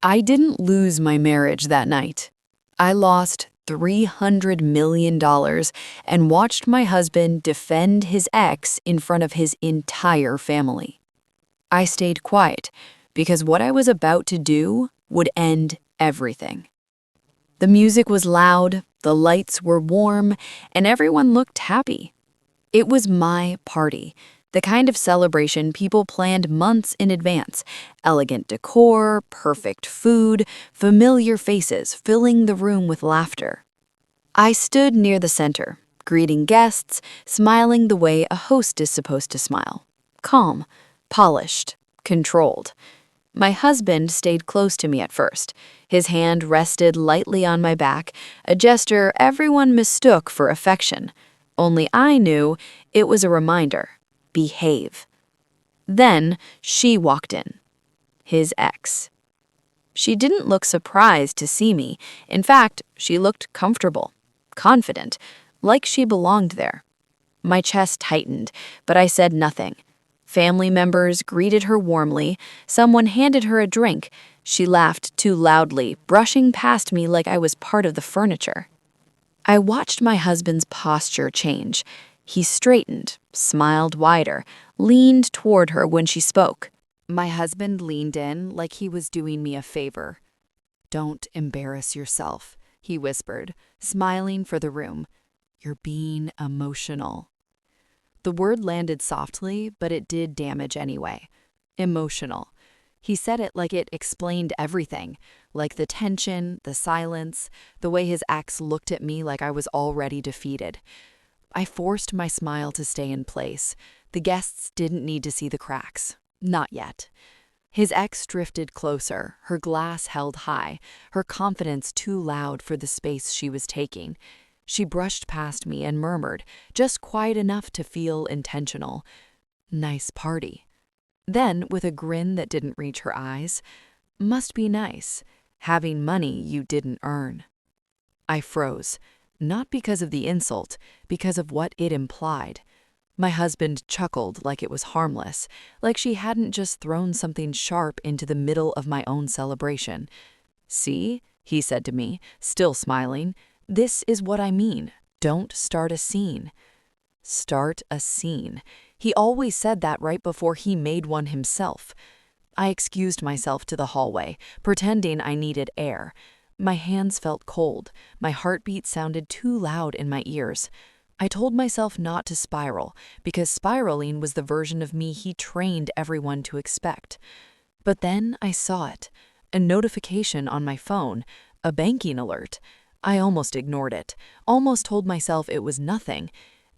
I didn't lose my marriage that night. I lost $300 million dollars and watched my husband defend his ex in front of his entire family. I stayed quiet because what I was about to do would end everything. The music was loud, the lights were warm, and everyone looked happy. It was my party, the kind of celebration people planned months in advance. Elegant decor, perfect food, familiar faces filling the room with laughter. I stood near the center, greeting guests, smiling the way a host is supposed to smile. Calm, polished, controlled. My husband stayed close to me at first. His hand rested lightly on my back, a gesture everyone mistook for affection. Only I knew it was a reminder. Behave. Then she walked in. His ex. She didn't look surprised to see me. In fact, she looked comfortable, confident, like she belonged there. My chest tightened, but I said nothing. Family members greeted her warmly. Someone handed her a drink. She laughed too loudly, brushing past me like I was part of the furniture. I watched my husband's posture change. He straightened, smiled wider, leaned toward her when she spoke. My husband leaned in like he was doing me a favor. "Don't embarrass yourself," he whispered, smiling for the room. "You're being emotional." The word landed softly, but it did damage anyway. Emotional. He said it like it explained everything, like the tension, the silence, the way his ex looked at me like I was already defeated. I forced my smile to stay in place. The guests didn't need to see the cracks. Not yet. His ex drifted closer, her glass held high, her confidence too loud for the space she was taking. She brushed past me and murmured, just quiet enough to feel intentional. "Nice party." Then, with a grin that didn't reach her eyes, "Must be nice, having money you didn't earn." I froze, not because of the insult, because of what it implied. My husband chuckled like it was harmless, like she hadn't just thrown something sharp into the middle of my own celebration. "See," he said to me, still smiling, "this is what I mean. Don't start a scene." Start a scene. He always said that right before he made one himself. I excused myself to the hallway, pretending I needed air. My hands felt cold. My heartbeat sounded too loud in my ears. I told myself not to spiral, because spiraling was the version of me he trained everyone to expect. But then I saw it. A notification on my phone, a banking alert. I almost ignored it, almost told myself it was nothing.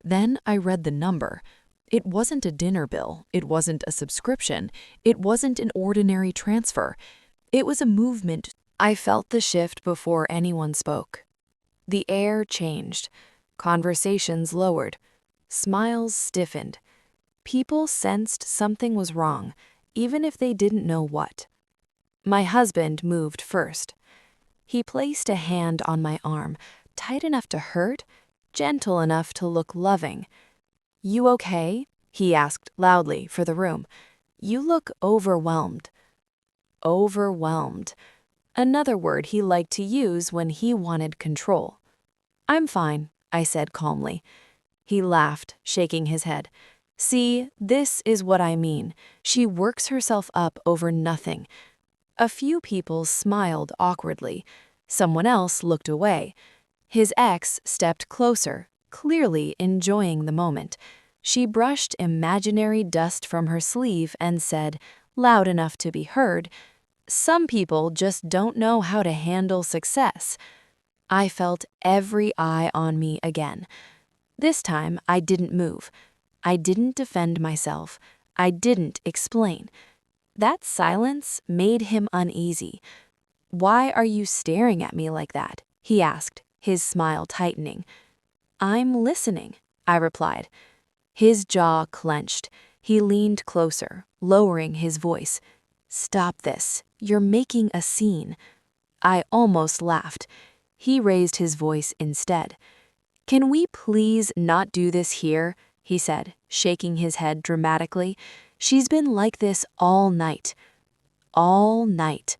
Then I read the number. It wasn't a dinner bill. It wasn't a subscription. It wasn't an ordinary transfer. It was a movement. I felt the shift before anyone spoke. The air changed. Conversations lowered. Smiles stiffened. People sensed something was wrong, even if they didn't know what. My husband moved first. He placed a hand on my arm, tight enough to hurt, gentle enough to look loving. "You okay?" he asked loudly for the room. "You look overwhelmed." Overwhelmed. Another word he liked to use when he wanted control. "I'm fine," I said calmly. He laughed, shaking his head. "See, this is what I mean. She works herself up over nothing." A few people smiled awkwardly. Someone else looked away. His ex stepped closer, clearly enjoying the moment. She brushed imaginary dust from her sleeve and said, loud enough to be heard, "Some people just don't know how to handle success." I felt every eye on me again. This time, I didn't move. I didn't defend myself. I didn't explain. That silence made him uneasy. "Why are you staring at me like that?" he asked, his smile tightening. "I'm listening," I replied. His jaw clenched. He leaned closer, lowering his voice. "Stop this. You're making a scene." I almost laughed. He raised his voice instead. "Can we please not do this here?" he said, shaking his head dramatically. "She's been like this all night." All night.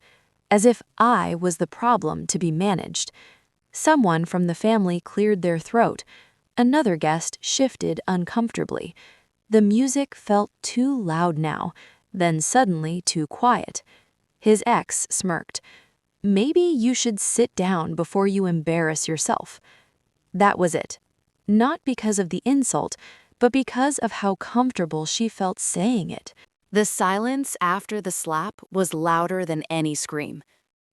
as if I was the problem to be managed. Someone from the family cleared their throat. Another guest shifted uncomfortably. The music felt too loud now, then suddenly too quiet. His ex smirked. "Maybe you should sit down before you embarrass yourself." That was it. Not because of the insult, but because of how comfortable she felt saying it. The silence after the slap was louder than any scream.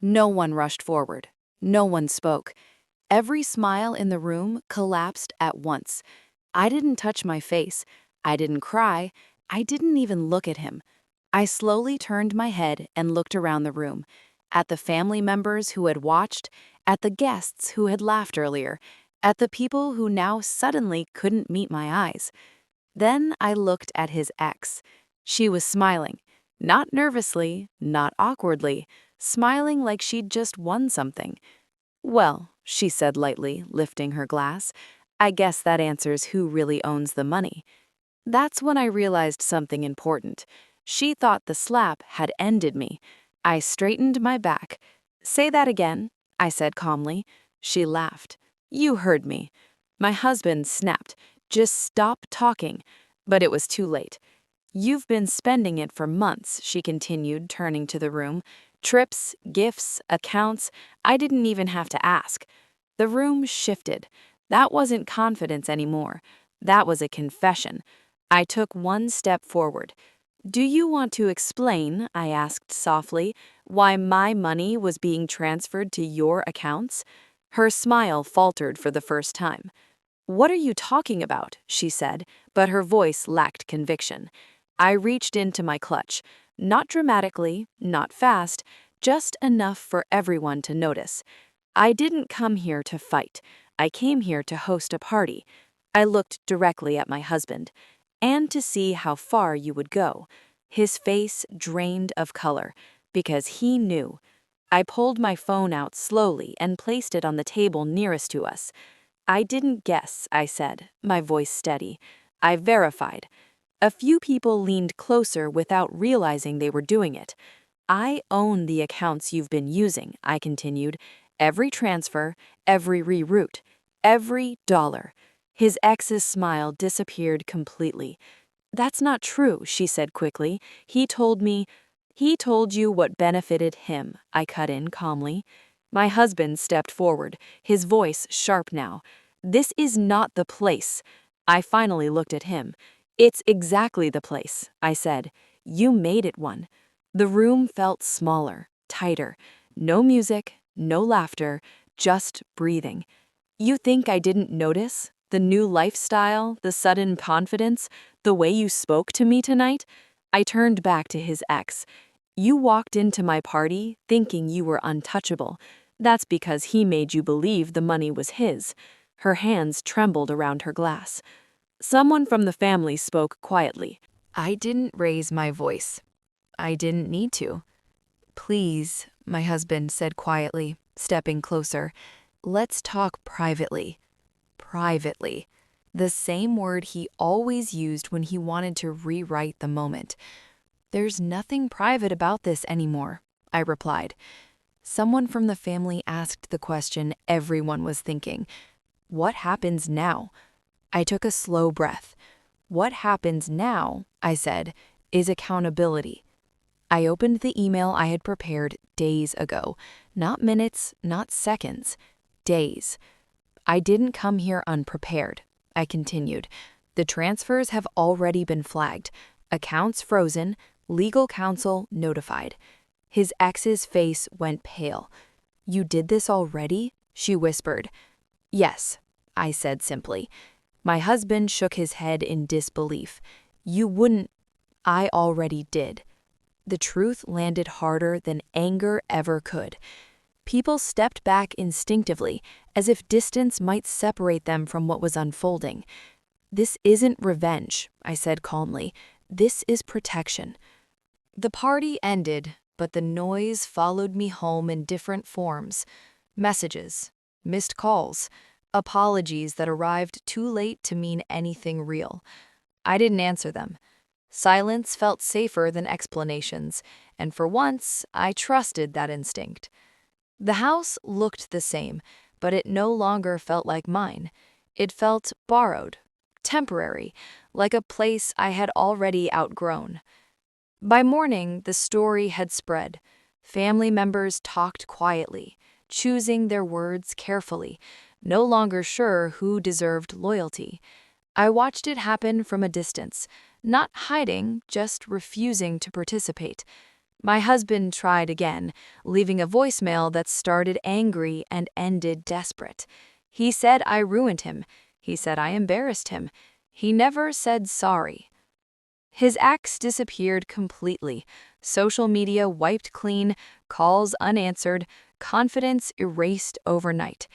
No one rushed forward. No one spoke. Every smile in the room collapsed at once. I didn't touch my face. I didn't cry. I didn't even look at him. I slowly turned my head and looked around the room, at the family members who had watched, at the guests who had laughed earlier, at the people who now suddenly couldn't meet my eyes. Then I looked at his ex. She was smiling, not nervously, not awkwardly, smiling like she'd just won something. "Well," she said lightly, lifting her glass, "I guess that answers who really owns the money." That's when I realized something important. She thought the slap had ended me. I straightened my back. "Say that again," I said calmly. She laughed. "You heard me." My husband snapped. "Just stop talking." But it was too late. "You've been spending it for months," she continued, turning to the room. "Trips, gifts, accounts. I didn't even have to ask." The room shifted. That wasn't confidence anymore. That was a confession. I took one step forward. "Do you want to explain," I asked softly, "why my money was being transferred to your accounts?" Her smile faltered for the first time. "What are you talking about?" she said, but her voice lacked conviction. I reached into my clutch, not dramatically, not fast, just enough for everyone to notice. "I didn't come here to fight. I came here to host a party." I looked directly at my husband. "And to see how far you would go." His face drained of color, because he knew. I pulled my phone out slowly and placed it on the table nearest to us. "I didn't guess," I said, my voice steady. "I verified." A few people leaned closer without realizing they were doing it. "I own the accounts you've been using," I continued. "Every transfer, every reroute, every dollar." His ex's smile disappeared completely. "That's not true," she said quickly. He told you what benefited him," I cut in calmly. My husband stepped forward, his voice sharp now. "This is not the place." I finally looked at him. "It's exactly the place," I said. "You made it one." The room felt smaller, tighter. No music, no laughter, just breathing. "You think I didn't notice? The new lifestyle, the sudden confidence, the way you spoke to me tonight?" I turned back to his ex. "You walked into my party thinking you were untouchable. That's because he made you believe the money was his." Her hands trembled around her glass. Someone from the family spoke quietly. I didn't raise my voice. I didn't need to. "Please," my husband said quietly, stepping closer, "let's talk privately." Privately. The same word he always used when he wanted to rewrite the moment. "There's nothing private about this anymore," I replied. Someone from the family asked the question everyone was thinking. "What happens now?" I took a slow breath. "What happens now," I said, "is accountability." I opened the email I had prepared days ago. Not minutes, not seconds. Days. "I didn't come here unprepared," I continued. "The transfers have already been flagged. Accounts frozen, legal counsel notified." His ex's face went pale. "You did this already?" she whispered. "Yes," I said simply. My husband shook his head in disbelief. "You wouldn't—" "I already did." The truth landed harder than anger ever could. People stepped back instinctively, as if distance might separate them from what was unfolding. "This isn't revenge," I said calmly. "This is protection." The party ended, but the noise followed me home in different forms. Messages, missed calls, apologies that arrived too late to mean anything real. I didn't answer them. Silence felt safer than explanations, and for once, I trusted that instinct. The house looked the same, but it no longer felt like mine. It felt borrowed, temporary, like a place I had already outgrown. By morning, the story had spread. Family members talked quietly, choosing their words carefully, no longer sure who deserved loyalty. I watched it happen from a distance, not hiding, just refusing to participate. My husband tried again, leaving a voicemail that started angry and ended desperate. He said I ruined him. He said I embarrassed him. He never said sorry. His ex disappeared completely. Social media wiped clean, calls unanswered, confidence erased overnight.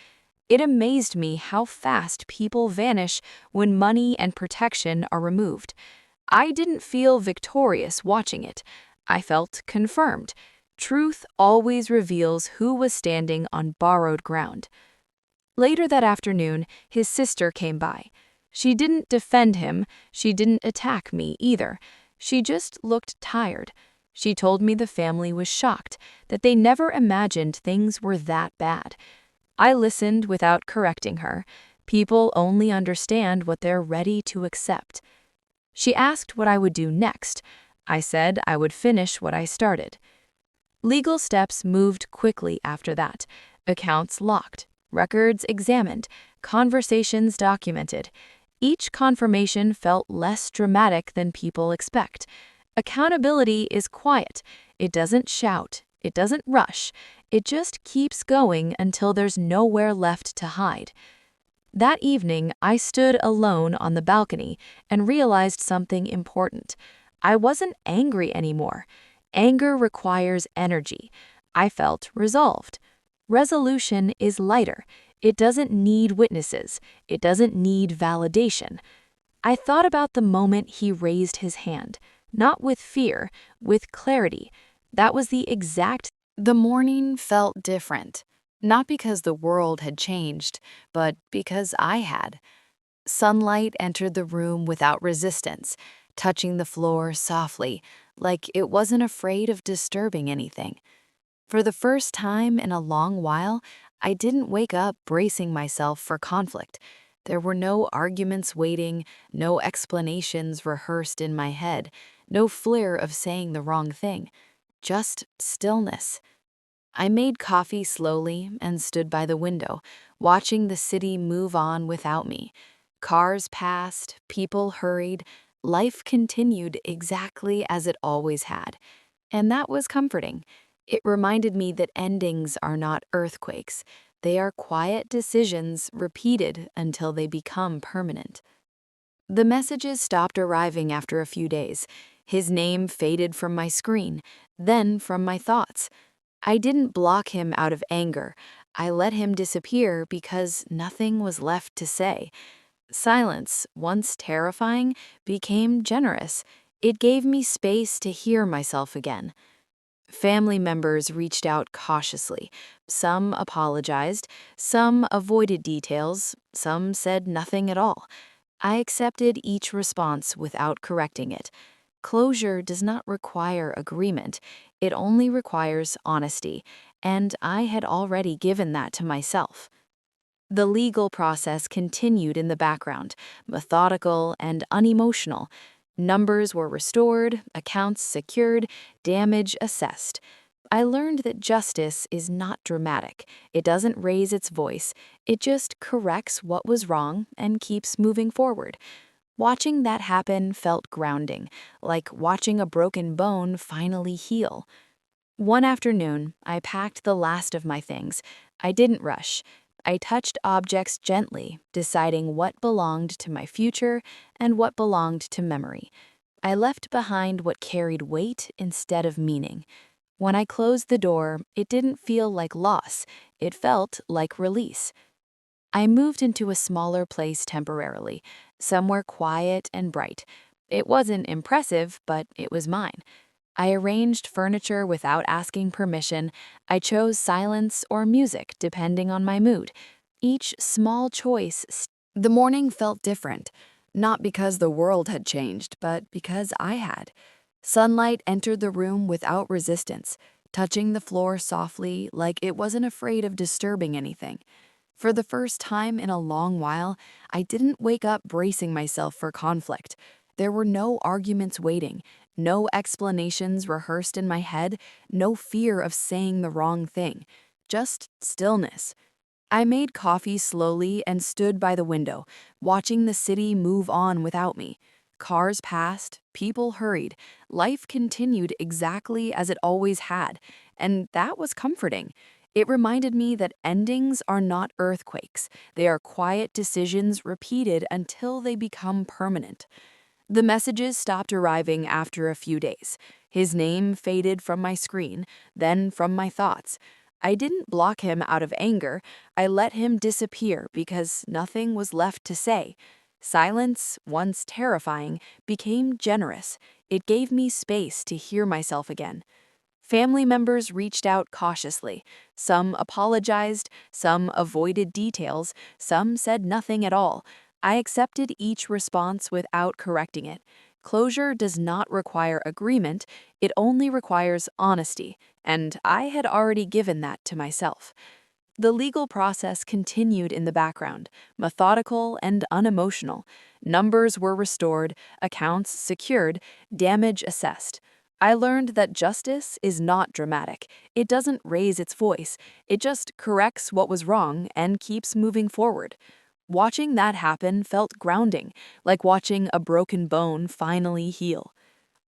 It amazed me how fast people vanish when money and protection are removed. I didn't feel victorious watching it. I felt confirmed. Truth always reveals who was standing on borrowed ground. Later that afternoon, his sister came by. She didn't defend him, she didn't attack me either. She just looked tired. She told me the family was shocked, that they never imagined things were that bad. I listened without correcting her. People only understand what they're ready to accept. She asked what I would do next. I said I would finish what I started. Legal steps moved quickly after that. Accounts locked, records examined, conversations documented. Each confirmation felt less dramatic than people expect. Accountability is quiet. It doesn't shout. It doesn't rush. It just keeps going until there's nowhere left to hide. That evening, I stood alone on the balcony and realized something important. I wasn't angry anymore. Anger requires energy. I felt resolved. Resolution is lighter. It doesn't need witnesses. It doesn't need validation. I thought about the moment he raised his hand, not with fear, with clarity. That was the exact. The morning felt different, not because the world had changed, but because I had. Sunlight entered the room without resistance, touching the floor softly, like it wasn't afraid of disturbing anything. For the first time in a long while, I didn't wake up bracing myself for conflict. There were no arguments waiting, no explanations rehearsed in my head, no flair of saying the wrong thing, just stillness. I made coffee slowly and stood by the window, watching the city move on without me. Cars passed, people hurried, life continued exactly as it always had. And that was comforting. It reminded me that endings are not earthquakes. They are quiet decisions repeated until they become permanent. The messages stopped arriving after a few days. His name faded from my screen, then from my thoughts. I didn't block him out of anger. I let him disappear because nothing was left to say. Silence, once terrifying, became generous. It gave me space to hear myself again. Family members reached out cautiously. Some apologized, some avoided details, some said nothing at all. I accepted each response without correcting it. Closure does not require agreement, it only requires honesty, and I had already given that to myself. The legal process continued in the background, methodical and unemotional. Numbers were restored, accounts secured, damage assessed. I learned that justice is not dramatic. It doesn't raise its voice. It just corrects what was wrong and keeps moving forward. Watching that happen felt grounding, like watching a broken bone finally heal. One afternoon, I packed the last of my things. I didn't rush. I touched objects gently, deciding what belonged to my future and what belonged to memory. I left behind what carried weight instead of meaning. When I closed the door, it didn't feel like loss. It felt like release. I moved into a smaller place temporarily, somewhere quiet and bright. It wasn't impressive, but it was mine. I arranged furniture without asking permission. I chose silence or music depending on my mood. Each small choice. The morning felt different. Not because the world had changed, but because I had. Sunlight entered the room without resistance, touching the floor softly like it wasn't afraid of disturbing anything. For the first time in a long while, I didn't wake up bracing myself for conflict. There were no arguments waiting, no explanations rehearsed in my head, no fear of saying the wrong thing. Just stillness. I made coffee slowly and stood by the window, watching the city move on without me. Cars passed, people hurried, life continued exactly as it always had, and that was comforting. It reminded me that endings are not earthquakes, they are quiet decisions repeated until they become permanent. The messages stopped arriving after a few days. His name faded from my screen, then from my thoughts. I didn't block him out of anger. I let him disappear because nothing was left to say. Silence, once terrifying, became generous. It gave me space to hear myself again. Family members reached out cautiously. Some apologized, some avoided details, some said nothing at all. I accepted each response without correcting it. Closure does not require agreement, it only requires honesty, and I had already given that to myself. The legal process continued in the background, methodical and unemotional. Numbers were restored, accounts secured, damage assessed. I learned that justice is not dramatic. It doesn't raise its voice. It just corrects what was wrong and keeps moving forward. Watching that happen felt grounding, like watching a broken bone finally heal.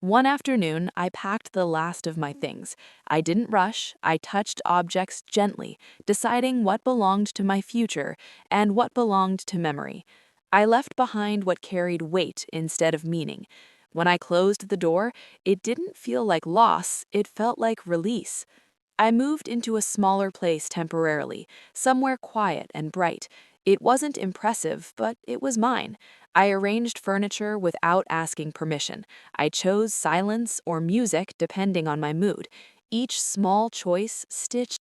One afternoon, I packed the last of my things. I didn't rush, I touched objects gently, deciding what belonged to my future and what belonged to memory. I left behind what carried weight instead of meaning. When I closed the door, it didn't feel like loss, it felt like release. I moved into a smaller place temporarily, somewhere quiet and bright. It wasn't impressive, but it was mine. I arranged furniture without asking permission. I chose silence or music depending on my mood. Each small choice stitched